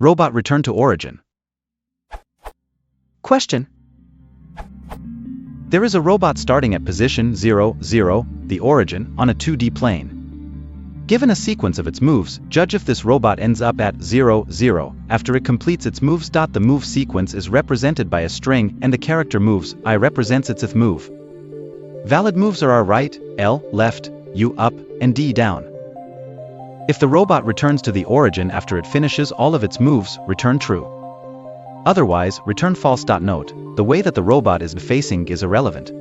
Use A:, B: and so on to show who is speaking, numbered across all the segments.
A: Robot return to origin. Question. There is a robot starting at position 0, 0, the origin, on a 2D plane. Given a sequence of its moves, judge if this robot ends up at 0, 0, after it completes its moves. The move sequence is represented by a string, and the character moves, I represents its ith move. Valid moves are R right, L left, U up, and D down. If the robot returns to the origin after it finishes all of its moves, return true. Otherwise, return false. Note, the way that the robot is facing is irrelevant.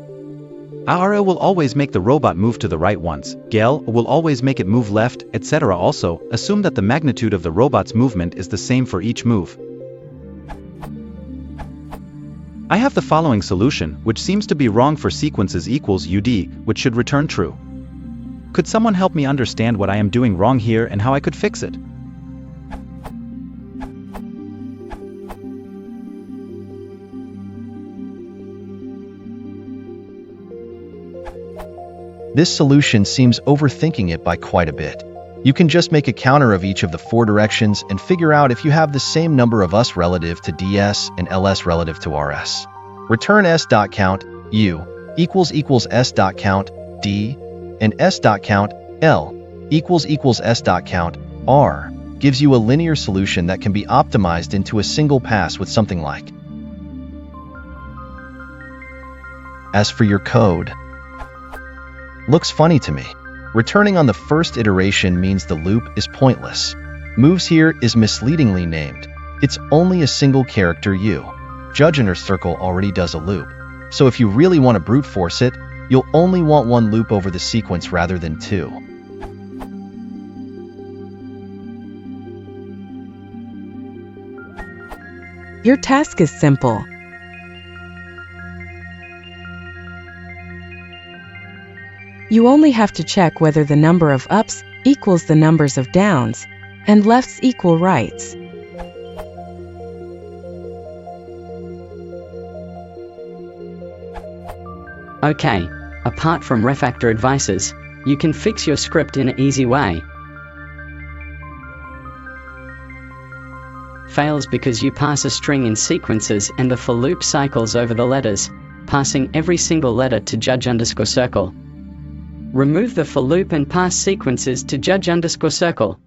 A: ARA will always make the robot move to the right once, GEL will always make it move left, etc. Also, assume that the magnitude of the robot's movement is the same for each move. I have the following solution, which seems to be wrong for sequences equals UD, which should return true. Could someone help me understand what I am doing wrong here and how I could fix it?
B: This solution seems overthinking it by quite a bit. You can just make a counter of each of the 4 directions and figure out if you have the same number of US relative to DS and LS relative to RS. Return S.count U equals S.count D and S.count L equals S.count R gives you a linear solution that can be optimized into a single pass with something like. As for your code, looks funny to me. Returning on the first iteration means the loop is pointless. Moves here is misleadingly named. It's only a single character U. Judge under circle already does a loop. So if you really want to brute force it, you'll only want 1 loop over the sequence rather than 2.
C: Your task is simple. You only have to check whether the number of ups equals the numbers of downs, and lefts equal rights.
D: Okay, apart from refactor advices, you can fix your script in an easy way. Fails because you pass a string in sequences and the for loop cycles over the letters, passing every single letter to judge_circle. Remove the for loop and pass sequences to judge_circle.